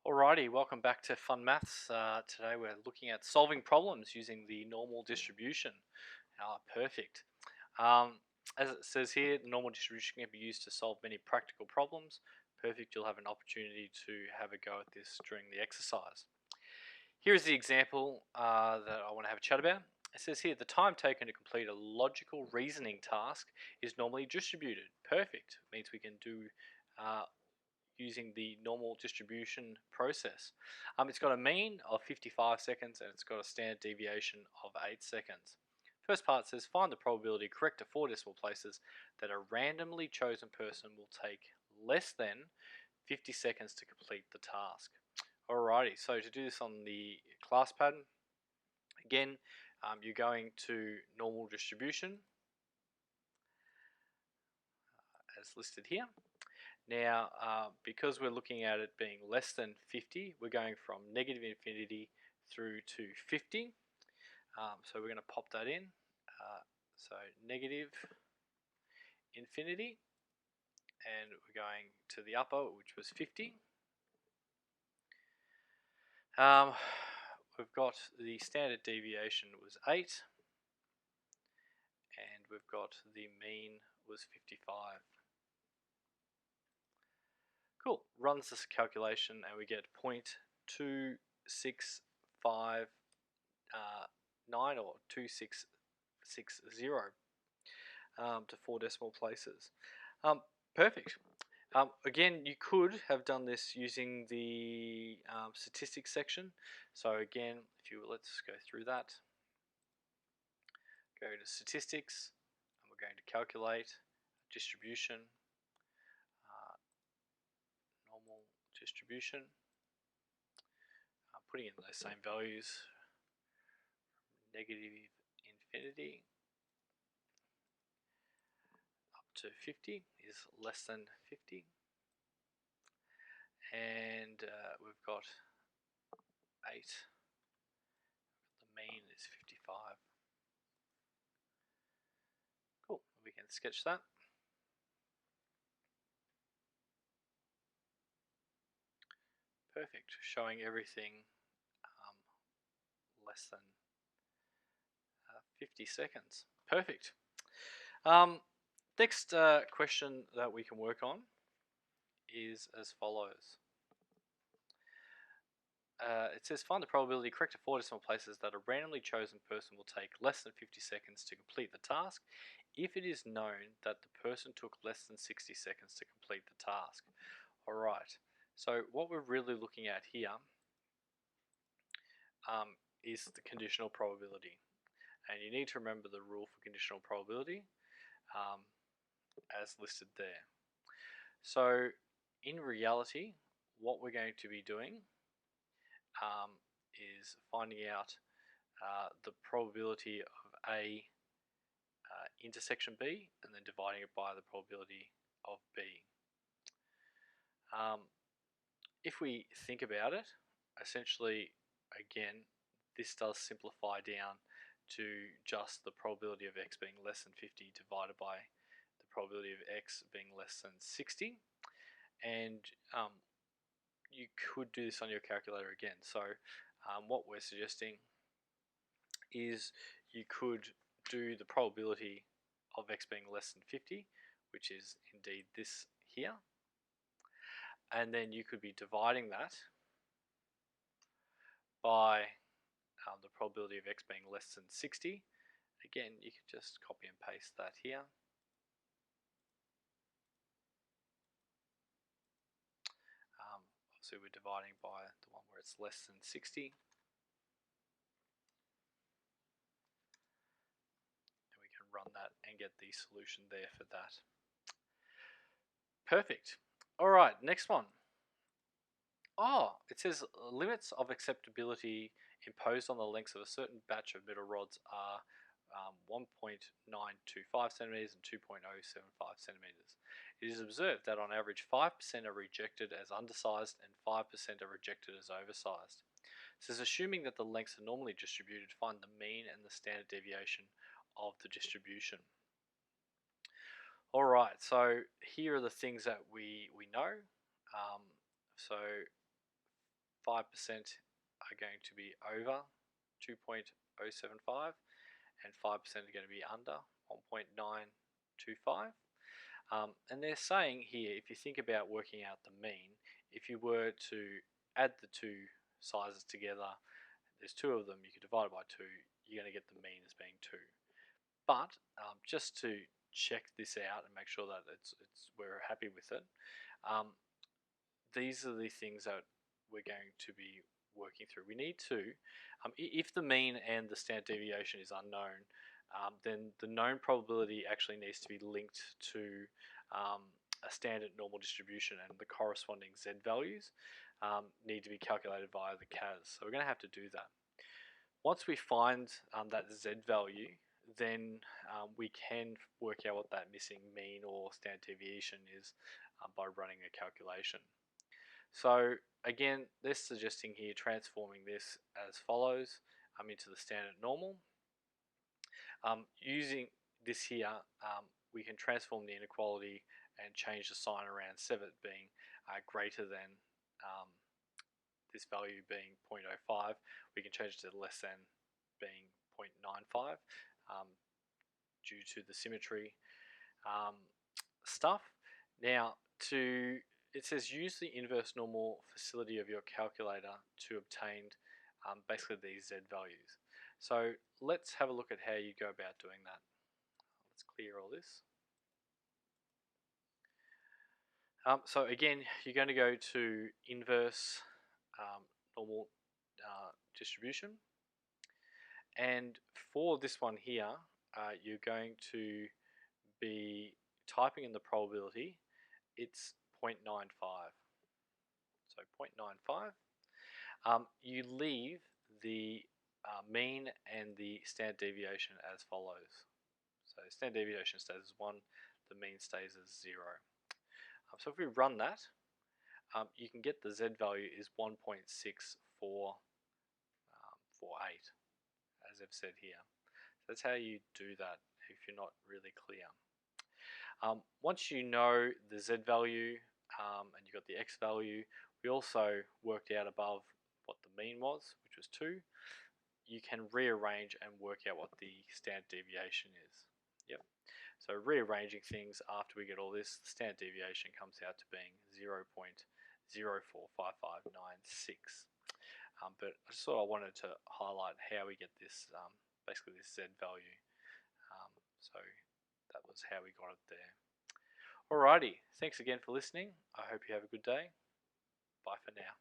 Alrighty, welcome back to Fun Maths. Today we're looking at solving problems using the normal distribution. Perfect. As it says here, the normal distribution can be used to solve many practical problems. Perfect, you'll have an opportunity to have a go at this during the exercise. Here's the example that I want to have a chat about. It says here, the time taken to complete a logical reasoning task is normally distributed. Perfect, means we can do using the normal distribution process. It's got a mean of 55 seconds and it's got a standard deviation of 8 seconds. First part says find the probability correct to 4 decimal places that a randomly chosen person will take less than 50 seconds to complete the task. Alrighty, so to do this on the class pattern, again, you're going to normal distribution as listed here. Now, because we're looking at it being less than 50, we're going from negative infinity through to 50. So we're going to pop that in. So negative infinity, and we're going to the upper, which was 50. We've got the standard deviation was 8, and we've got the mean was 55. Cool, runs this calculation and we get 0.2659 or 2660 to 4 decimal places. Perfect. Again, you could have done this using the statistics section. So again, let's go through that. Go to statistics, and we're going to calculate distribution. Distribution, putting in those same values from negative infinity up to 50 is less than 50, and we've got 8, the mean is 55. Cool, we can sketch that. Perfect, showing everything less than 50 seconds. Perfect. Next question that we can work on is as follows. It says find the probability correct to 4 decimal places that a randomly chosen person will take less than 50 seconds to complete the task if it is known that the person took less than 60 seconds to complete the task. Alright, so what we're really looking at here is the conditional probability. And you need to remember the rule for conditional probability as listed there. So in reality, what we're going to be doing is finding out the probability of A intersection B and then dividing it by the probability of B. If we think about it, essentially, again, this does simplify down to just the probability of x being less than 50 divided by the probability of x being less than 60. And you could do this on your calculator again. So what we're suggesting is you could do the probability of x being less than 50, which is indeed this here. And then you could be dividing that by the probability of x being less than 60. Again, you could just copy and paste that here. So we're dividing by the one where it's less than 60. And we can run that and get the solution there for that. Perfect. Alright, next one. It says limits of acceptability imposed on the lengths of a certain batch of metal rods are 1.925 centimeters and 2.075 centimeters. It is observed that on average 5% are rejected as undersized and 5% are rejected as oversized. It says assuming that the lengths are normally distributed, find the mean and the standard deviation of the distribution. Alright, so here are the things that we know. So 5% are going to be over 2.075 and 5% are going to be under 1.925. And they're saying here, if you think about working out the mean, if you were to add the two sizes together, there's two of them, you could divide it by 2, you're going to get the mean as being 2. But just to check this out and make sure that we're happy with it, these are the things that we're going to be working through. We need to, if the mean and the standard deviation is unknown, then the known probability actually needs to be linked to a standard normal distribution, and the corresponding z values need to be calculated via the CAS. So we're going to have to do that. Once we find that z value, then we can work out what that missing mean or standard deviation is by running a calculation. So again, they're suggesting here transforming this as follows into the standard normal. Using this here, we can transform the inequality and change the sign around, instead of it being greater than this value being 0.05, we can change it to less than being 0.95 due to the symmetry stuff. Now, it says use the inverse normal facility of your calculator to obtain basically these z values. So let's have a look at how you go about doing that. Let's clear all this. So again, you're going to go to inverse normal distribution, and for this one here, you're going to be typing in the probability. It's 0.95. So 0.95. You leave the mean and the standard deviation as follows. So standard deviation stays as 1, the mean stays as 0. So if we run that, you can get the z value is 1.6448, as I've said here. So that's how you do that if you're not really clear. Once you know the z value and you got the x value, we also worked out above what the mean was, which was 2. You can rearrange and work out what the standard deviation is. Yep. So rearranging things after we get all this, the standard deviation comes out to being 0.045596. But I just thought I wanted to highlight how we get this, basically this z value. So that was how we got it there. Alrighty, thanks again for listening. I hope you have a good day. Bye for now.